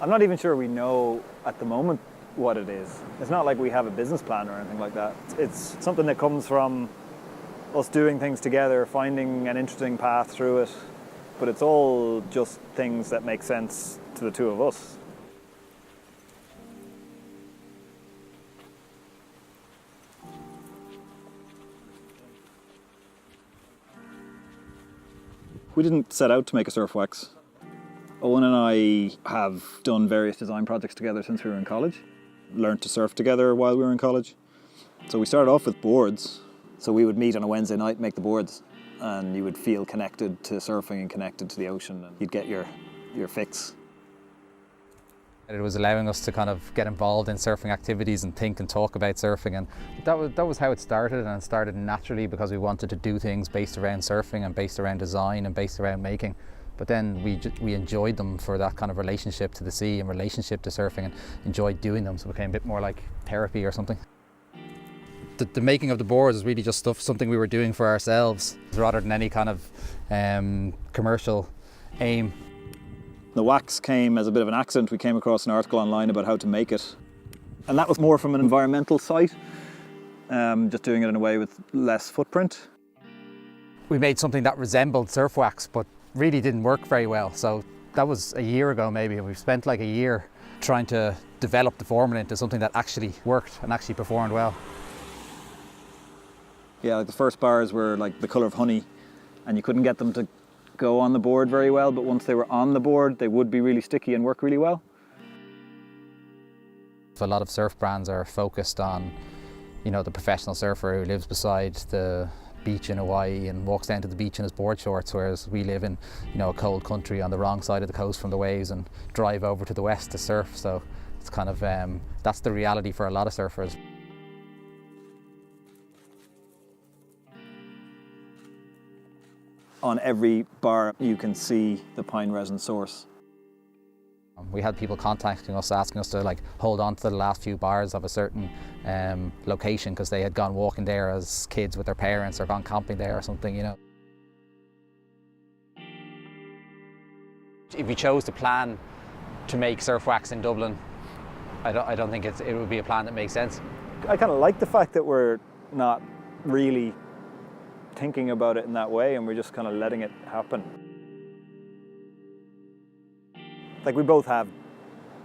I'm not even sure we know at the moment what it is. It's not like we have a business plan or anything like that. It's something that comes from us doing things together, finding an interesting path through it, but it's all just things that make sense to the two of us. We didn't set out to make a surf wax. Eoin and I have done various design projects together since we were in college. Learned to surf together while we were in college. So we started off with boards. So we would meet on a Wednesday night, make the boards, and you would feel connected to surfing and connected to the ocean, and you'd get your fix. It was allowing us to kind of get involved in surfing activities and think and talk about surfing, and that was how it started, and it started naturally because we wanted to do things based around surfing and based around design and based around making. But then we enjoyed them for that kind of relationship to the sea and relationship to surfing, and enjoyed doing them, so it became a bit more like therapy or something. The making of the boards is really just something we were doing for ourselves rather than any kind of commercial aim. The wax came as a bit of an accident. We came across an article online about how to make it. And that was more from an environmental site, just doing it in a way with less footprint. We made something that resembled surf wax, but really didn't work very well. So that was a year ago maybe, and we've spent like a year trying to develop the formula into something that actually worked and actually performed well. Yeah, like the first bars were like the colour of honey, and you couldn't get them to go on the board very well, but once they were on the board, they would be really sticky and work really well. A lot of surf brands are focused on, you know, the professional surfer who lives beside the beach in Hawaii and walks down to the beach in his board shorts, whereas we live in, you know, a cold country on the wrong side of the coast from the waves and drive over to the west to surf. So it's kind of, that's the reality for a lot of surfers. On every bar you can see the pine resin source. We had people contacting us, asking us to like hold on to the last few bars of a certain location because they had gone walking there as kids with their parents or gone camping there or something, you know. If we chose to plan to make surf wax in Dublin, I don't think it would be a plan that makes sense. I kind of like the fact that we're not really thinking about it in that way, and we're just kind of letting it happen. Like, we both have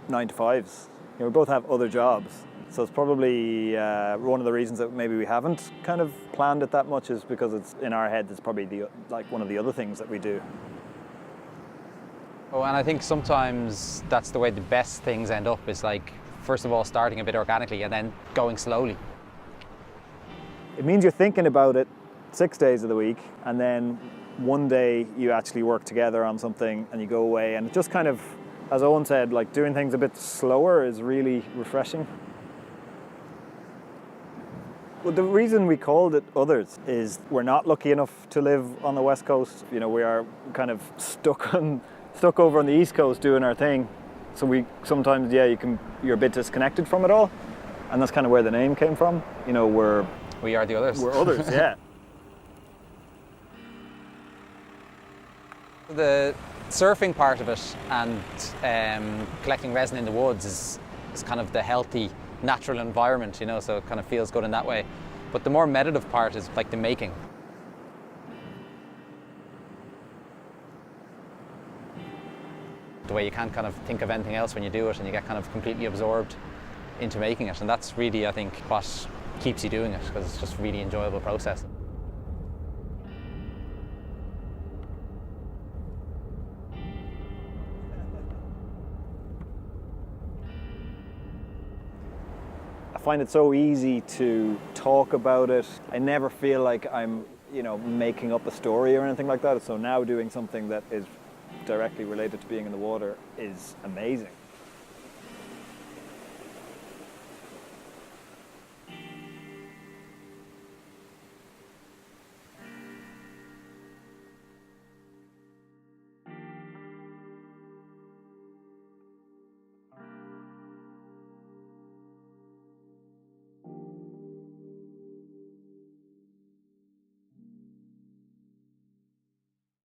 9-to-5s. You know, we both have other jobs. So it's probably one of the reasons that maybe we haven't kind of planned it that much is because it's in our head. It's probably like one of the other things that we do. Oh, and I think sometimes that's the way the best things end up, is like, first of all, starting a bit organically and then going slowly. It means you're thinking about it 6 days of the week, and then one day you actually work together on something and you go away, and it just kind of, as Eoin said, like doing things a bit slower is really refreshing. Well, the reason we called it Others is we're not lucky enough to live on the West Coast. You know, we are kind of stuck over on the East Coast doing our thing. So we sometimes, yeah, you're a bit disconnected from it all, and that's kind of where the name came from. You know, we are the others. We're others, yeah. The surfing part of it and collecting resin in the woods is kind of the healthy, natural environment, you know, so it kind of feels good in that way. But the more meditative part is like the making. The way you can't kind of think of anything else when you do it, and you get kind of completely absorbed into making it. And that's really, I think, what keeps you doing it, because it's just a really enjoyable process. I find it so easy to talk about it. I never feel like I'm, you know, making up a story or anything like that. So now doing something that is directly related to being in the water is amazing.